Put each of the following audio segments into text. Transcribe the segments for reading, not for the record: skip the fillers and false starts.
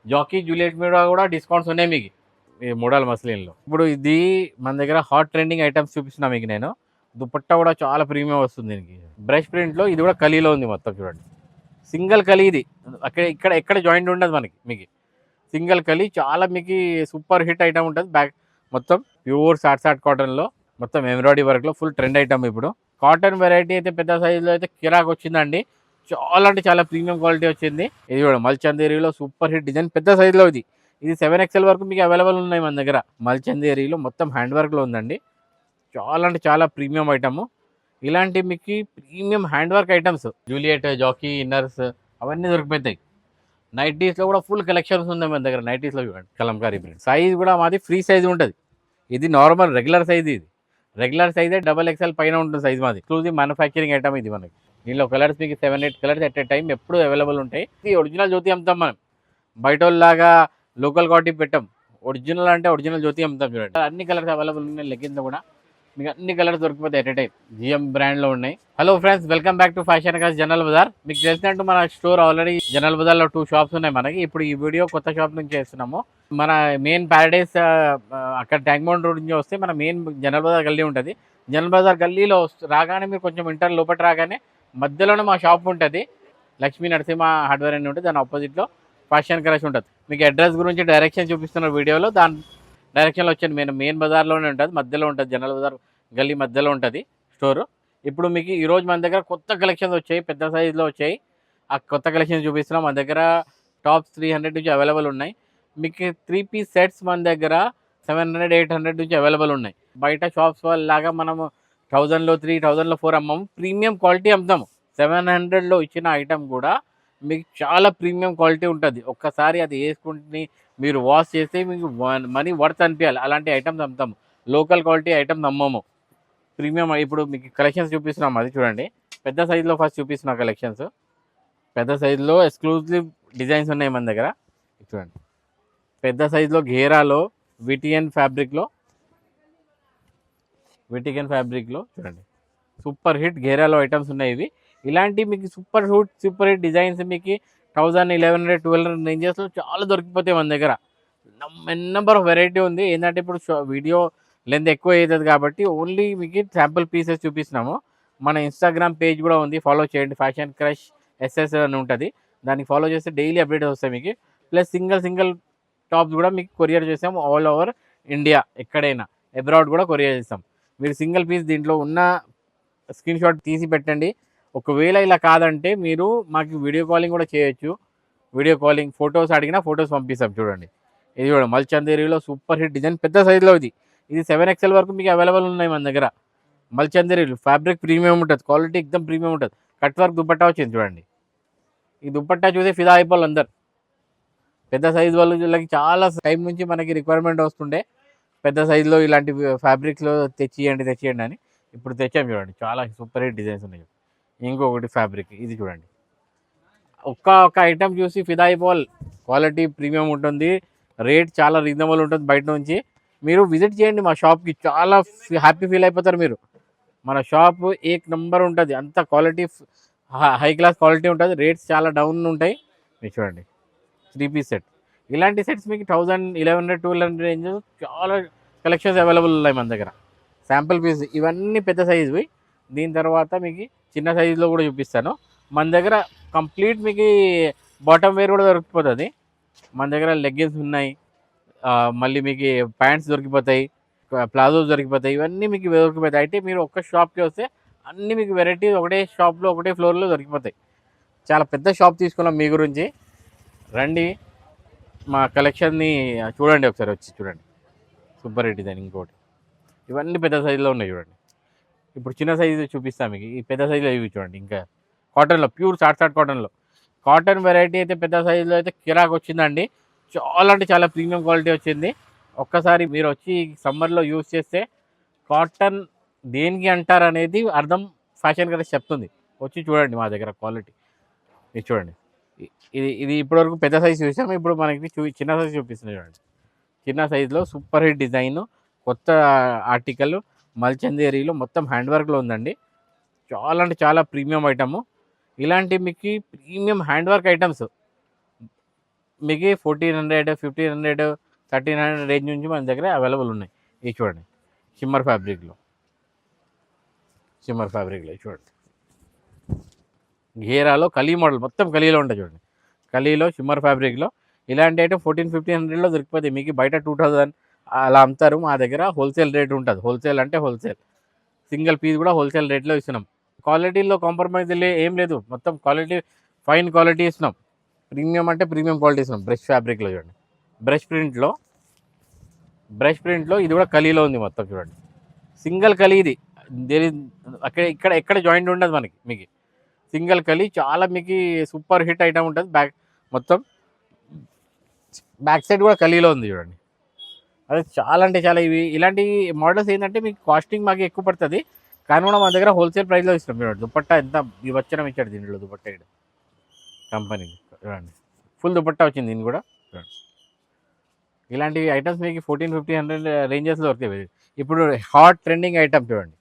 Jackie Juliet మీద కూడా discounts ఉన్నాయి మీకు ఈ మోడల్ మస్లిన్లో. ఇప్పుడు ఇది మన దగ్గర హాట్ ట్రెండింగ్ ఐటమ్స్ చూపిస్తున్నా మీకు నేను. దుపట్టా కూడా చాలా ప్రీమియం వస్తుంది దీనికి. బ్రష్ ప్రింట్లో ఇది కూడా కలీలో ఉంది మొత్తం చూడండి. సింగిల్ కలీ ఇది. ఎక్కడ జాయింట్ ఉండదు మనకి. మీకు సింగిల్ కలీ చాలా మీకు సూపర్ హిట్ ఐటమ్ ఉంటుంది. బ్యాక్ మొత్తం ప్యూర్ సాట్ కాటన్లో మొత్తం ఎంబ్రాయిడరీ వర్క్లో ఫుల్ ట్రెండ్ ఐటమ్. ఇప్పుడు కాటన్ వెరైటీ అయితే పెద్ద సైజులో అయితే కిరాక్ వచ్చిందండి. చాలా అంటే చాలా ప్రీమియం క్వాలిటీ వచ్చింది. ఇది కూడా మల్చందేరిలో సూపర్ హిట్ డిజైన్ పెద్ద సైజులో ఇది 7XL వరకు మీకు అవైలబుల్ ఉన్నాయి మన దగ్గర. మల్చందేరిలో మొత్తం హ్యాండ్ వర్క్లో ఉందండి. చాలా అంటే చాలా ప్రీమియం ఐటమ్. ఇలాంటి మీకు premium hand work items Juliet, Jockey, inners అవన్నీ దొరికిపోతాయి. నైటీస్లో కూడా ఫుల్ కలెక్షన్స్ ఉన్నాయి మన దగ్గర. నైటీస్లో చూడండి కలంకారీ ప్రింట్. సైజ్ కూడా మాది ఫ్రీ సైజ్ ఉంటుంది. ఇది నార్మల్ రెగ్యులర్ సైజ్. ఇది రెగ్యులర్ సైజే XXL పైన ఉంటుంది సైజ్ మాది. ఎక్స్క్లూజివ్ మ్యానుఫ్యాక్చరింగ్ ఐటమ్ ఇది మనకి. దీనిలో కలర్స్ మీకు 7-8 కలర్స్ ఎట్ ఏ టైం ఎప్పుడు అవైలబుల్ ఉంటాయి. ఇది ఒరిజినల్ జ్యోతి అమ్ముతాం మనం. బయట వాళ్ళలాగా లోకల్ క్వాలిటీ పెట్టాం. ఒరిజినల్ అంటే ఒరిజినల్ జ్యోతి అమ్ముతాం చూడండి. అన్ని కలర్స్ అవైలబుల్ ఉన్నాయి. లెగ్గిన్స్ కూడా మీకు అన్ని కలర్స్ దొరికిపోతాయి ఎట్ ఏ టైం. జిఎం బ్రాండ్లో ఉన్నాయి. Hello friends, welcome back to fashion కాస్ జనరల్ బజార్. మీకు తెలిసినట్టు మన స్టోర్ ఆల్రెడీ జనరల్ బజార్లో 2 షాప్స్ ఉన్నాయి మనకి. ఇప్పుడు ఈ వీడియో కొత్త షాప్ నుంచి చేస్తున్నాము. మన మెయిన్ ప్యారడైస్ అక్కడ ట్యాంక్ బండ్ రోడ్ నుంచి వస్తే మన మెయిన్ జనరల్ బజార్ గల్లీ ఉంటుంది. జనరల్ బజార్ గల్లీలో రాగానే మీరు కొంచెం ఇంటర్ లోపల రాగానే మధ్యలోనే మా షాప్ ఉంటుంది. లక్ష్మీ నరసింహ హార్డ్వేర్ అని ఉంటుంది. దాని ఆపోజిట్లో ఫ్యాషన్ క్రష్ ఉంటుంది. మీకు అడ్రస్ గురించి డైరెక్షన్ చూపిస్తున్న వీడియోలో దాని డైరెక్షన్లో వచ్చాను. మెయిన్ బజార్లోనే ఉంటుంది, మధ్యలో ఉంటుంది. జనరల్ బజార్ గల్లీ మధ్యలో ఉంటుంది స్టోరు. ఇప్పుడు మీకు ఈరోజు మన దగ్గర కొత్త కలెక్షన్స్ వచ్చాయి, పెద్ద సైజులో వచ్చాయి. ఆ కొత్త కలెక్షన్స్ చూపిస్తున్నాం. మన దగ్గర టాప్స్ 300 నుంచి అవైలబుల్ ఉన్నాయి. మీకు 3 పీస్ సెట్స్ మన దగ్గర 700-800 నుంచి అవైలబుల్ ఉన్నాయి. బయట షాప్స్ లాగా మనము 1000లో 3, 1000లో 4 అమ్మాము. ప్రీమియం క్వాలిటీ అమ్ముతాము. 700లో ఇచ్చిన ఐటమ్ కూడా మీకు చాలా ప్రీమియం క్వాలిటీ ఉంటుంది. ఒక్కసారి అది వేసుకుంటే మీరు వాష్ చేస్తే మీకు మనీ వర్త్ అనిపించాలి. అలాంటి ఐటమ్స్ అమ్ముతాము. లోకల్ క్వాలిటీ ఐటమ్స్ అమ్మము. ప్రీమియం. ఇప్పుడు మీకు కలెక్షన్స్ చూపిస్తున్నాం. అది చూడండి. పెద్ద సైజులో ఫస్ట్ చూపిస్తున్న కలెక్షన్స్. పెద్ద సైజులో ఎక్స్క్లూజివ్ డిజైన్స్ ఉన్నాయి మన దగ్గర. చూడండి పెద్ద సైజులో ఘేరాలో విటిఎన్ ఫ్యాబ్రిక్లో చూడండి సూపర్ హిట్ ఘేరాలో ఐటమ్స్ ఉన్నాయి. ఇవి ఇలాంటి మీకు సూపర్ హిట్ డిజైన్స్ మీకు 1000, 1100, 1200 రేంజెస్లో చాలా దొరికిపోతాయి మన దగ్గర. నెంబర్ ఆఫ్ వెరైటీ ఉంది. ఏంటంటే ఇప్పుడు వీడియో లెంత్ ఎక్కువ అవుతుంది కాబట్టి ఓన్లీ మీకు శాంపుల్ పీసెస్ చూపిస్తున్నాము. మన ఇన్స్టాగ్రామ్ పేజ్ కూడా ఉంది, ఫాలో చేయండి. ఫ్యాషన్ క్రష్ SS అని ఉంటుంది. దానికి ఫాలో చేస్తే డైలీ అప్డేట్స్ వస్తాయి మీకు. ప్లస్ సింగిల్ టాప్స్ కూడా మీకు కొరియర్ చేస్తాము ఆల్ ఓవర్ ఇండియా. ఎక్కడైనా అబ్రాడ్ కూడా కొరియర్ చేస్తాం. మీరు సింగిల్ పీస్ దీంట్లో ఉన్న స్క్రీన్ షాట్ తీసి పెట్టండి. ఒకవేళ ఇలా కాదంటే మీరు మాకు వీడియో కాలింగ్ కూడా చేయొచ్చు. వీడియో కాలింగ్ ఫొటోస్ అడిగినా ఫొటోస్ పంపిస్తాం. చూడండి ఇది కూడా మల్చందేరిలో సూపర్ హిట్ డిజైన్ పెద్ద సైజులో ఇది 7XL వరకు మీకు అవైలబుల్ ఉన్నాయి మన దగ్గర. మల్చందేరి ఫ్యాబ్రిక్ ప్రీమియం ఉంటుంది. క్వాలిటీ ఎక్దమ్ ప్రీమియం ఉంటుంది. కట్ వర్క్ దుపట్టా వచ్చింది చూడండి. ఈ దుపట్టా చూసి ఫిదా అయిపోవాలి అందరు. పెద్ద సైజు వాళ్ళకి చాలా టైం నుంచి మనకి రిక్వైర్మెంట్ వస్తుండే పెద్ద సైజులో ఇలాంటి ఫ్యాబ్రిక్లో తెచ్చియండి అని. ఇప్పుడు తెచ్చాం చూడండి. చాలా సూపర్ హిట్ డిజైన్స్ ఉన్నాయి. ఇంకొకటి ఫ్యాబ్రిక్ ఇది చూడండి. ఒక్క ఐటమ్ చూసి ఫిదా అయిపోవాలి. క్వాలిటీ ప్రీమియం ఉంటుంది. రేట్ చాలా రీజనబుల్ ఉంటుంది. బయట నుంచి మీరు విజిట్ చేయండి మా షాప్కి. చాలా హ్యాపీ ఫీల్ అయిపోతారు మీరు. మన షాప్ 1 నంబర్ ఉంటుంది. అంత క్వాలిటీ హై క్లాస్ క్వాలిటీ ఉంటుంది. రేట్స్ చాలా డౌన్ ఉంటాయి. మీరు చూడండి 3 పీస్ సెట్. ఇలాంటి సెట్స్ మీకు 1000, 1100, 1200 రేంజ్ చాలా కలెక్షన్స్ అవైలబుల్ ఉన్నాయి మన దగ్గర. శాంపుల్ పీస్ ఇవన్నీ పెద్ద సైజువి. దీని తర్వాత మీకు చిన్న సైజులో కూడా చూపిస్తాను. మన దగ్గర కంప్లీట్ మీకు బాటమ్ వేర్ కూడా దొరికిపోతుంది. మన దగ్గర లెగ్గిన్స్ ఉన్నాయి. మళ్ళీ మీకు ప్యాంట్స్ దొరికిపోతాయి, ప్లాజోస్ దొరికిపోతాయి. ఇవన్నీ మీకు దొరికిపోతాయి. అయితే మీరు ఒక్క షాప్కి వస్తే అన్నీ మీకు వెరైటీస్ ఒకటే షాప్లో ఒకటే ఫ్లోర్లో దొరికిపోతాయి. చాలా పెద్ద షాప్ తీసుకున్నాం మీ గురించి. రండి మా కలెక్షన్ని చూడండి. ఒకసారి వచ్చి చూడండి. Super hit design. ఇంకోటి ఇవన్నీ పెద్ద సైజులో ఉన్నాయి చూడండి. ఇప్పుడు చిన్న సైజు చూపిస్తాను మీకు. ఈ పెద్ద సైజులో ఇవి చూడండి. ఇంకా కాటన్లో ప్యూర్ సాట్ కాటన్లో కాటన్ వెరైటీ అయితే పెద్ద సైజులో అయితే కిరాక్ వచ్చిందండి. చాలా అంటే చాలా ప్రీమియం క్వాలిటీ వచ్చింది. ఒక్కసారి మీరు వచ్చి సమ్మర్లో యూజ్ చేస్తే కాటన్ దేనికి అంటారు అనేది అర్థం ఫ్యాషన్ కదా చెప్తుంది. వచ్చి చూడండి మా దగ్గర క్వాలిటీ. ఇది చూడండి. ఇది ఇప్పటివరకు పెద్ద సైజు చూసాము. ఇప్పుడు మనకి చిన్న సైజు చూపిస్తుంది చూడండి. చిన్న సైజులో సూపర్ హిట్ డిజైన్ కొత్త ఆర్టికల్ మల్చందేరిలో మొత్తం హ్యాండ్ వర్క్లో ఉందండి. చాలా అంటే చాలా ప్రీమియం ఐటము. ఇలాంటి మీకు ప్రీమియం హ్యాండ్ వర్క్ ఐటమ్స్ మీకు 1400, 1500, 1300 రేంజ్ నుంచి మన దగ్గర అవైలబుల్ ఉన్నాయి. ఇవి చూడండి షిమ్మర్ ఫ్యాబ్రిక్లో చూడండి. ఘేరాలో కలీ మోడల్ మొత్తం కలిలో ఉంటుంది చూడండి. కలిలో షిమ్మర్ ఫ్యాబ్రిక్లో ఇలాంటి ఐటమ్ 1400-1500లో దొరికిపోతాయి. మీకు బయట 2000 అలా అమ్ముతారు. మా దగ్గర హోల్సేల్ రేట్ ఉంటుంది. హోల్సేల్ అంటే హోల్సేల్, సింగిల్ పీస్ కూడా హోల్సేల్ రేట్లో ఇస్తున్నాం. క్వాలిటీలో కాంప్రమైజ్ ఏం లేదు. మొత్తం క్వాలిటీ ఫైన్ క్వాలిటీ ఇస్తున్నాం. ప్రీమియం అంటే ప్రీమియం క్వాలిటీ ఇస్తున్నాం. బ్రష్ ఫ్యాబ్రిక్లో చూడండి, బ్రష్ ప్రింట్లో ఇది కూడా కలిలో ఉంది మొత్తం చూడండి. సింగిల్ కలి ఇది. ఎక్కడ జాయింట్ ఉండదు మనకి. మీకు సింగిల్ కలి చాలా మీకు సూపర్ హిట్ ఐటమ్ ఉంటుంది. మొత్తం బ్యాక్ సైడ్ కూడా కలిలో ఉంది చూడండి. అదే చాలా అంటే చాలా ఇలాంటి మోడల్స్ ఏంటంటే మీకు కాస్టింగ్ మాకు ఎక్కువ పడుతుంది, కానీ కూడా మా దగ్గర హోల్సేల్ ప్రైస్లో ఇస్తాం చూడండి. దుపట్టా ఎంత వచ్చడం ఇచ్చాడు దీంట్లో. దుపట్టా కంపెనీ చూడండి, ఫుల్ దుపట్టా వచ్చింది దీన్ని కూడా చూడండి. ఇలాంటి ఐటమ్స్ మీకు 1400-1500 రేంజెస్లో దొరుకుతాయి. ఇప్పుడు హాట్ ట్రెండింగ్ ఐటమ్ చూడండి,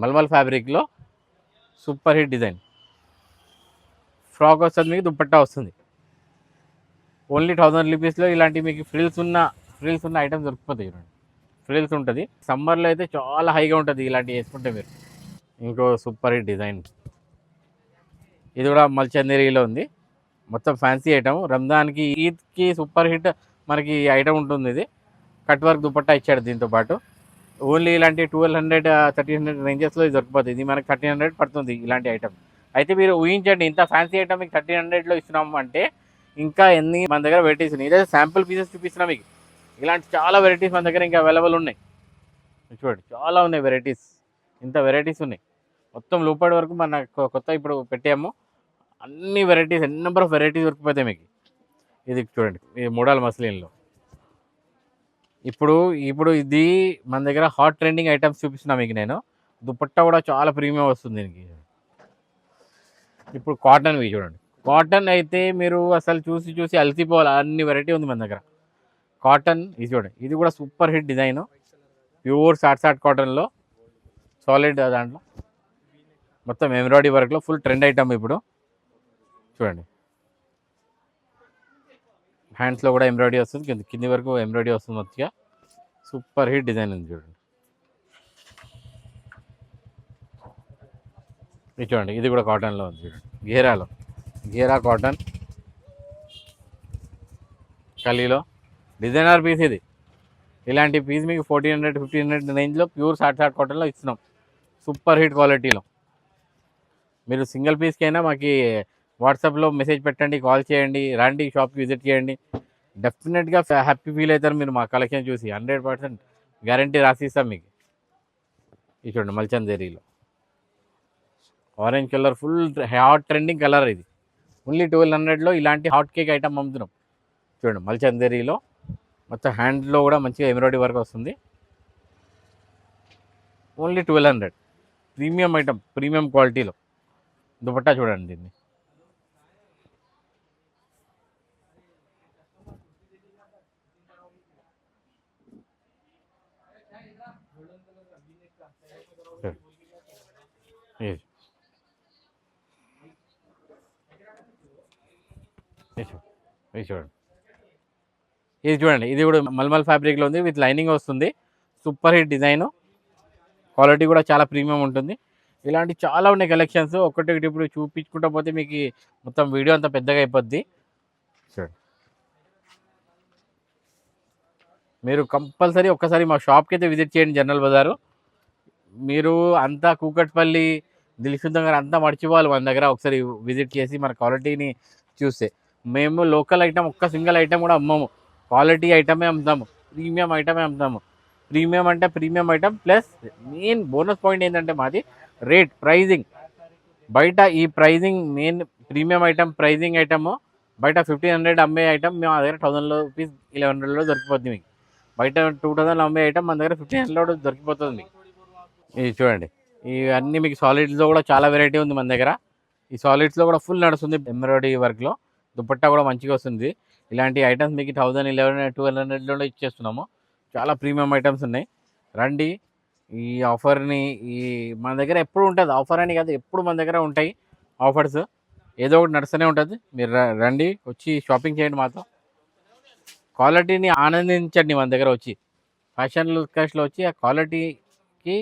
మల్మల్ ఫ్యాబ్రిక్లో సూపర్ హిట్ డిజైన్ ఫ్రాక్ వస్తుంది. మీకు దుపట్టా వస్తుంది. ఓన్లీ 1000 రూపీస్లో ఇలాంటి మీకు ఫ్రిల్స్ ఉన్న ఐటమ్స్ దొరికిపోతాయి చూడండి. ఫ్రిల్స్ ఉంటుంది. సమ్మర్లో అయితే చాలా హైగా ఉంటుంది ఇలాంటివి వేసుకుంటే మీరు. ఇంకో సూపర్ హిట్ డిజైన్, ఇది కూడా మల్చందేరిలో ఉంది. మొత్తం ఫ్యాన్సీ ఐటమ్. రంజాన్కి, ఈద్కి సూపర్ హిట్ మనకి ఐటమ్ ఉంటుంది. ఇది కట్ వర్క్ దుపట్టా ఇచ్చాడు దీంతో పాటు. ఓన్లీ ఇలాంటి 1200-1300 రేంజెస్లో ఇది దొరికిపోతుంది. ఇది మనకి 1300 పడుతుంది ఇలాంటి ఐటమ్. అయితే మీరు ఊహించండి, ఇంత ఫ్యాన్సీ ఐటమ్ మీకు 1300లో ఇస్తున్నాము అంటే ఇంకా ఎన్ని మన దగ్గర వెరైటీస్ ఉన్నాయి. ఇదే శాంపుల్ పీసెస్ చూపిస్తున్నా మీకు. ఇలాంటి చాలా వెరైటీస్ మన దగ్గర ఇంకా అవైలబుల్ ఉన్నాయి చూడండి. చాలా ఉన్నాయి వెరైటీస్, ఇంత వెరైటీస్ ఉన్నాయి. మొత్తం లోపటి వరకు మన కొత్త ఇప్పుడు పెట్టాము. అన్ని వెరైటీస్, ఎన్ని నెంబర్ ఆఫ్ వెరైటీస్ దొరికిపోతాయి మీకు. ఇది చూడండి, ఇది మోడల్ మస్లిన్లో. ఇప్పుడు ఇది మన దగ్గర హాట్ ట్రెండింగ్ ఐటమ్స్ చూపిస్తున్నా మీకు నేను. దుపట్టా కూడా చాలా ప్రీమియం వస్తుంది దీనికి. ఇప్పుడు కాటన్వి చూడండి. కాటన్ అయితే మీరు అసలు చూసి అలసిపోవాలి, అన్ని వెరైటీ ఉంది మన దగ్గర. కాటన్ ఇది చూడండి, ఇది కూడా సూపర్ హిట్ డిజైన్. ప్యూర్ సాట్ కాటన్లో సాలిడ్ దాంట్లో మొత్తం ఎంబ్రాయిడరీ వర్క్లో ఫుల్ ట్రెండ్ ఐటమ్ ఇప్పుడు చూడండి. హ్యాండ్స్లో కూడా ఎంబ్రాయిడరీ వస్తుంది, కింది వరకు ఎంబ్రాయిడరీ వస్తుంది. మంచిగా సూపర్ హిట్ డిజైన్ ఉంది చూడండి. ఇది చూడండి, ఇది కూడా కాటన్లో ఉంది చూడండి. గేరా కాటన్ కలిలో డిజైనర్ పీస్ ఇది. ఇలాంటి పీస్ మీకు 1400-1500 రేంజ్లో ప్యూర్ సాట్ కాటన్లో ఇస్తున్నాం, సూపర్ హిట్ క్వాలిటీలో. మీరు సింగిల్ పీస్కైనా మాకు వాట్సాప్లో మెసేజ్ పెట్టండి, కాల్ చేయండి, రండి షాప్కి విజిట్ చేయండి. డెఫినెట్గా హ్యాపీ ఫీల్ అవుతారు మీరు మా కలెక్షన్ చూసి. 100% గ్యారంటీ రాసిస్తాం మీకు. ఇది చూడండి మల్చందేరిలో orange colour, full hot trending colour. ఇది ఓన్లీ 1200లో ఇలాంటి హాట్ కేక్ ఐటమ్ అమ్ముతున్నాం చూడండి. మల్చందేరిలో మొత్తం హ్యాండ్లో కూడా మంచిగా ఎంబ్రాయిడరీ వర్క్ వస్తుంది. ఓన్లీ 1200, ప్రీమియం ఐటమ్, ప్రీమియం క్వాలిటీలో. దుపట్టా చూడండి దీన్ని. ఇది చూడండి, ఇది కూడా మల్మల్ ఫ్యాబ్రిక్లో ఉంది, విత్ లైనింగ్ వస్తుంది. సూపర్ హిట్ డిజైన్, క్వాలిటీ కూడా చాలా ప్రీమియం ఉంటుంది. ఇలాంటి చాలా ఉన్నాయి కలెక్షన్స్. ఒకటి ఇప్పుడు చూపించుకుంటా పోతే మీకు మొత్తం వీడియో అంతా పెద్దగా అయిపోద్ది. చూడండి, మీరు కంపల్సరీ ఒక్కసారి మా షాప్కి అయితే విజిట్ చేయండి, జనరల్ బజారు. మీరు అంతా కూకట్పల్లి, దిల్సుఖ్ నగర్ అంతా మర్చిపోవాలి మన దగ్గర ఒకసారి విజిట్ చేసి మన క్వాలిటీని చూస్తే. మేము లోకల్ ఐటమ్ ఒక్క సింగిల్ ఐటమ్ కూడా అమ్మము, క్వాలిటీ ఐటమే అమ్ముతాము, ప్రీమియం ఐటమే అమ్ముతాము. ప్రీమియం అంటే premium item plus main bonus point ఏంటంటే మాది రేట్, ప్రైజింగ్. బయట ఈ pricing main premium item, pricing item బయట 1500 అమ్మే ఐటమ్ మా దగ్గర 1000 రూపీస్ 1100లో దొరికిపోతుంది మీకు. బయట 2000 అమ్మే ఐటమ్ మన దగ్గర 1500లో దొరికిపోతుంది మీకు. ఇది చూడండి, ఇవన్నీ మీకు సాలిడ్స్లో కూడా చాలా వెరైటీ ఉంది మన దగ్గర. ఈ సాలిడ్స్లో కూడా ఫుల్ నడుస్తుంది ఎంబ్రాయిడరీ వర్క్లో. దుపట్టా కూడా మంచిగా వస్తుంది. ఇలాంటి ఐటమ్స్ మీకు 1000, 1100, 1200లో ఇచ్చేస్తున్నాము. చాలా ప్రీమియం ఐటమ్స్ ఉన్నాయి. రండి, ఈ ఆఫర్ని మన దగ్గర ఎప్పుడు ఉంటుంది. ఆఫర్ అని కాదు, ఎప్పుడు మన దగ్గర ఉంటాయి ఆఫర్స్. ఏదో ఒకటి నడుస్తూనే ఉంటుంది. మీరు రండి, వచ్చి షాపింగ్ చేయండి మాతో. క్వాలిటీని ఆనందించండి మన దగ్గర వచ్చి. ఫ్యాషన్ లుకస్లో వచ్చి ఆ క్వాలిటీకి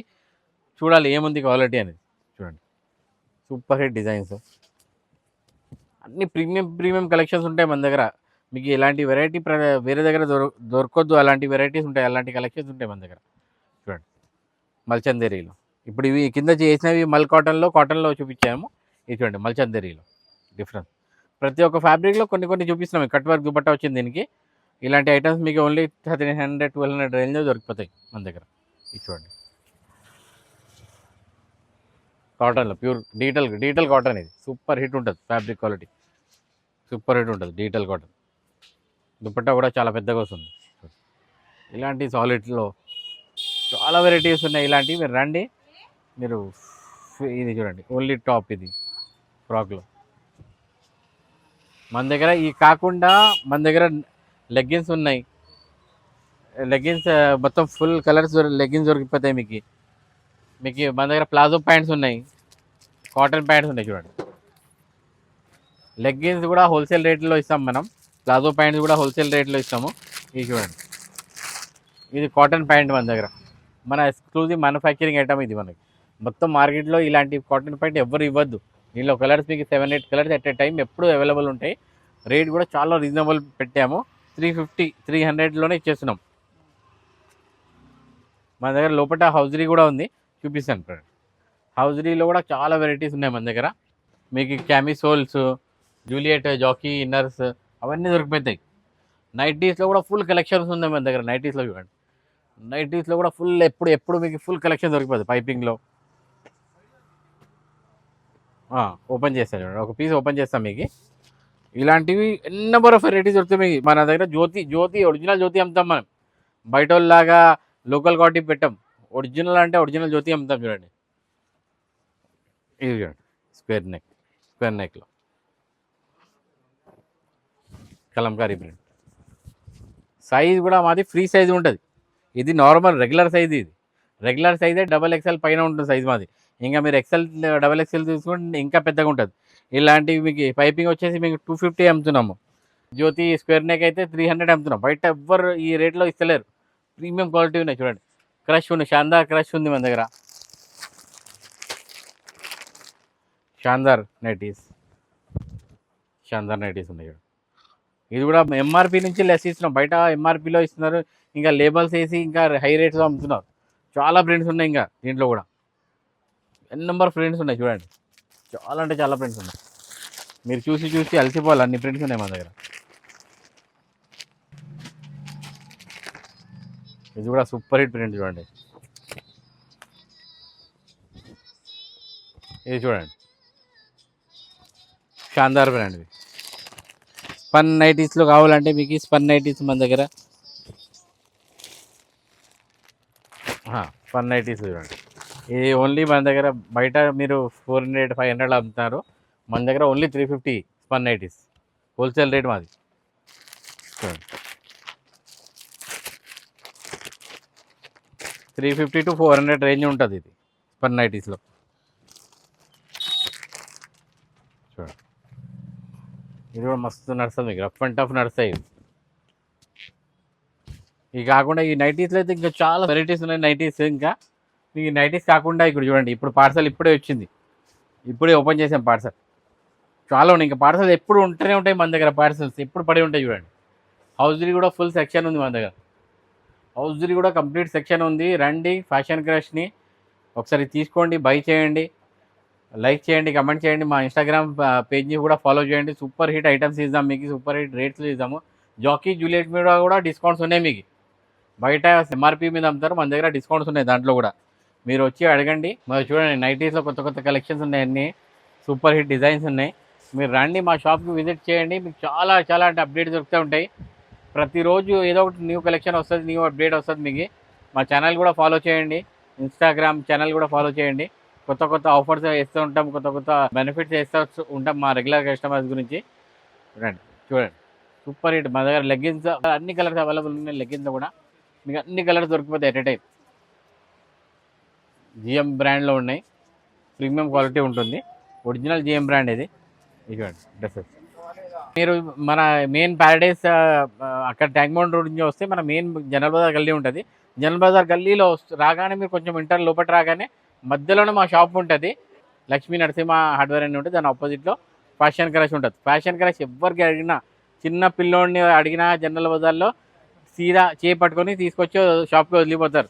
చూడాలి ఏముంది క్వాలిటీ అనేది. చూడండి సూపర్ హిట్ డిజైన్స్, అన్ని ప్రీమియం కలెక్షన్స్ ఉంటాయి మన దగ్గర. మీకు ఇలాంటి వెరైటీ వేరే దగ్గర దొరకొద్దు, అలాంటి వెరైటీస్ ఉంటాయి, అలాంటి కలెక్షన్స్ ఉంటాయి మన దగ్గర. చూడండి మల్చందేరీలో ఇప్పుడు ఇవి కింద చేసినవి మల్ కాటన్లో చూపించాము. ఇది చూడండి మల్చందేరీలో డిఫరెన్స్. ప్రతి ఒక్క ఫ్యాబ్రిక్లో కొన్ని చూపిస్తున్నాం. కట్ వర్క్ దుపట్టా వచ్చింది దీనికి. ఇలాంటి ఐటమ్స్ మీకు ఓన్లీ 1300-1200 రేంజ్లో దొరికిపోతాయి మన దగ్గర. ఇది చూడండి కాటన్లో ప్యూర్ డీటెల్ కాటన్. ఇది సూపర్ హిట్ ఉంటుంది, ఫ్యాబ్రిక్ క్వాలిటీ సూపర్ హిట్ ఉంటుంది. డీటెల్ కాటన్ దుపట్టా కూడా చాలా పెద్దగా వస్తుంది. ఇలాంటి సాలిడ్లో చాలా వెరైటీస్ ఉన్నాయి. ఇలాంటివి మీరు రండి. మీరు ఇది చూడండి ఓన్లీ టాప్, ఇది ఫ్రాక్లో మన దగ్గర. ఈ కాకుండా మన దగ్గర లెగ్గిన్స్ ఉన్నాయి. లెగ్గిన్స్ మొత్తం ఫుల్ కలర్స్ లెగ్గిన్స్ దొరికిపోతాయి మీకు. మన దగ్గర ప్లాజో ప్యాంట్స్ ఉన్నాయి, కాటన్ ప్యాంట్స్ ఉన్నాయి. చూడండి లెగ్గిన్స్ కూడా హోల్సేల్ రేట్లో ఇస్తాం మనం. ప్లాజో ప్యాంట్స్ కూడా హోల్సేల్ రేట్లో ఇస్తాము. ఇది చూడండి ఇది కాటన్ ప్యాంట్ మన దగ్గర. మన ఎక్స్క్లూజివ్ మ్యానుఫ్యాక్చరింగ్ ఐటమ్ ఇది. మనకి మొత్తం మార్కెట్లో ఇలాంటి కాటన్ ప్యాంట్ ఎవరు ఇవ్వద్దు. దీనిలో కలర్స్ మీకు 7-8 కలర్స్ ఎట్ ఏ టైం ఎప్పుడు అవైలబుల్ ఉంటాయి. రేట్ కూడా చాలా రీజనబుల్ పెట్టాము. 350-300లోనే ఇచ్చేస్తున్నాం. మన దగ్గర లోపల హౌజరీ కూడా ఉంది, చూపిస్తాను ఫ్రెండ్. హౌజరీలో కూడా చాలా వెరైటీస్ ఉన్నాయి మన దగ్గర. మీకు క్యామిసోల్స్, జూలియట్, జాకీ ఇన్నర్స్ అవన్నీ దొరికిపోతాయి. నైటీస్లో కూడా ఫుల్ కలెక్షన్స్ ఉన్నాయి మన దగ్గర. నైటీస్లో చూడండి, నైటీస్లో కూడా ఫుల్ ఎప్పుడు మీకు ఫుల్ కలెక్షన్ దొరికిపోతుంది. పైపింగ్లో ఓపెన్ చేస్తాను చూడండి, ఒక పీస్ ఓపెన్ చేస్తాం మీకు. ఇలాంటివి నెంబర్ ఆఫ్ వెరైటీస్ దొరుకుతాయి మీకు మన దగ్గర. జ్యోతి ఒరిజినల్ జ్యోతి అమ్ముతాం మనం. బయట వాళ్ళలాగా లోకల్ క్వాలిటీ పెట్టాం. ఒరిజినల్ అంటే ఒరిజినల్ జ్యోతి అమ్ముతాం. చూడండి ఇది చూడండి స్క్వేర్ నెక్లో కలంకారీ ప్రింట్. సైజ్ కూడా మాది ఫ్రీ సైజ్ ఉంటుంది. ఇది నార్మల్ రెగ్యులర్ సైజ్. ఇది రెగ్యులర్ సైజే XXL పైన ఉంటుంది సైజ్ మాది. ఇంకా మీరు XXL తీసుకుంటే ఇంకా పెద్దగా ఉంటుంది. ఇలాంటివి మీకు పైపింగ్ వచ్చేసి మీకు 250 అమ్ముతున్నాము. జ్యోతి స్క్వేర్ నెక్ అయితే 300 అమ్ముతున్నాం. బయట ఎవ్వరు ఈ రేట్లో ఇస్తలేరు. ప్రీమియం క్వాలిటీ ఉన్నాయి. చూడండి క్రష్ ఉంది, షాందార్ క్రష్ ఉంది మన దగ్గర. షాందార్ నైటీస్ ఉన్నాయి. ఇది కూడా ఎంఆర్పి నుంచి లెస్ ఇస్తున్నాం. బయట ఎంఆర్పిలో ఇస్తున్నారు, ఇంకా లేబల్స్ వేసి ఇంకా హై రేట్స్లో అమ్ముతున్నారు. చాలా ప్రింట్స్ ఉన్నాయి. ఇంకా దీంట్లో కూడా నెంబర్ ప్రింట్స్ ఉన్నాయి. చూడండి చాలా అంటే చాలా ప్రింట్స్ ఉన్నాయి. మీరు చూసి అలసిపోవాలి, అన్ని ప్రింట్స్ ఉన్నాయి మన దగ్గర. ఇది కూడా సూపర్ హిట్ ప్రింట్ చూడండి. ఇది చూడండి షాందార్ బ్రాండ్వి. స్పన్ నైటీస్లో కావాలంటే మీకు స్పన్ నైటీస్ మన దగ్గర. స్పన్ నైటీస్ చూడండి. ఇది ఓన్లీ మన దగ్గర బయట మీరు 400-500 అమ్ముతున్నారు. మన దగ్గర only 350 spun nighties. Wholesale rate మాది. చూడండి 350-400 రేంజ్ ఉంటుంది ఇది స్పన్ నైటీస్లో. చూడండి ఇది కూడా మస్తు నడుస్తుంది మీకు, రఫ్ అండ్ టఫ్ నడుస్తాయి. ఇవి కాకుండా ఈ నైటీస్లో అయితే ఇంకా చాలా వెరైటీస్ ఉన్నాయి. నైటీస్ ఇంకా మీకు నైటీస్ కాకుండా ఇక్కడ చూడండి, ఇప్పుడు పార్సల్ ఇప్పుడే వచ్చింది, ఇప్పుడే ఓపెన్ చేసాం పార్సల్. చాలా ఉన్నాయి ఇంకా పార్సల్, ఎప్పుడు ఉంటూనే ఉంటాయి మన దగ్గర. పార్సల్స్ ఎప్పుడు పడి ఉంటాయి. చూడండి హౌజరీ కూడా ఫుల్ సెక్షన్ ఉంది మన దగ్గర. హౌజరీ కూడా కంప్లీట్ సెక్షన్ ఉంది. రండి ఫ్యాషన్ క్రష్ని ఒకసారి తీసుకోండి, బై చేయండి, లైక్ చేయండి, కమెంట్ చేయండి. మా ఇన్స్టాగ్రామ్ పేజ్ని కూడా ఫాలో చేయండి. సూపర్ హిట్ ఐటమ్స్ ఇద్దాం మీకు, సూపర్ హిట్ రేట్స్లో ఇద్దాము. జాకీ జూలియట్ మీద కూడా డిస్కౌంట్స్ ఉన్నాయి మీకు. బయట ఎంఆర్పి మీద అమ్ముతారు, మన దగ్గర డిస్కౌంట్స్ ఉన్నాయి దాంట్లో కూడా. మీరు వచ్చి అడగండి. మరి చూడండి నైటీస్లో కొత్త కలెక్షన్స్ ఉన్నాయి, అన్నీ సూపర్ హిట్ డిజైన్స్ ఉన్నాయి. మీరు రండి మా షాప్కి విజిట్ చేయండి. మీకు చాలా అంటే అప్డేట్స్ దొరుకుతూ ఉంటాయి. ప్రతిరోజు ఏదో ఒకటి న్యూ కలెక్షన్ వస్తుంది, న్యూ అప్డేట్ వస్తుంది మీకు. మా ఛానల్ కూడా ఫాలో చేయండి, ఇన్స్టాగ్రామ్ ఛానల్ కూడా ఫాలో చేయండి. కొత్త ఆఫర్స్ వేస్తూ ఉంటాం, కొత్త బెనిఫిట్స్ వేస్తూ ఉంటాం మా రెగ్యులర్ కస్టమర్స్ గురించి. చూడండి సూపర్ హిట్. మా దగ్గర లెగ్గిన్స్ అన్ని కలర్స్ అవైలబుల్ ఉన్నాయి. లెగ్గిన్స్ కూడా మీకు అన్ని కలర్స్ దొరికిపోతాయి ఎట్ ఏ టైం. జిఎం బ్రాండ్లో ఉన్నాయి, ప్రీమియం క్వాలిటీ ఉంటుంది. ఒరిజినల్ జిఎం బ్రాండ్ ఇది. చూడండి డ్రెస్సెస్ మీరు మన మెయిన్ ప్యారడైస్ అక్కడ ట్యాంక్ బండ్ రోడ్ నుంచి వస్తే మన మెయిన్ జనరల్ బజార్ గల్లీ ఉంటుంది. జనరల్ బజార్ గల్లీలో రాగానే మీరు కొంచెం ఇంటర్ లోపల రాగానే మధ్యలోనే మా షాప్ ఉంటుంది. లక్ష్మీ నరసింహ హార్డ్వేర్ అని ఉంటుంది. దాని ఆపోజిట్లో ఫ్యాషన్ క్రష్ ఉంటుంది. ఫ్యాషన్ క్రష్ ఎవరికి అడిగినా, చిన్న పిల్లోడిని అడిగినా జనరల్ బజార్లో సీదా చేపట్టుకొని తీసుకొచ్చి షాప్కి వదిలిపోతారు.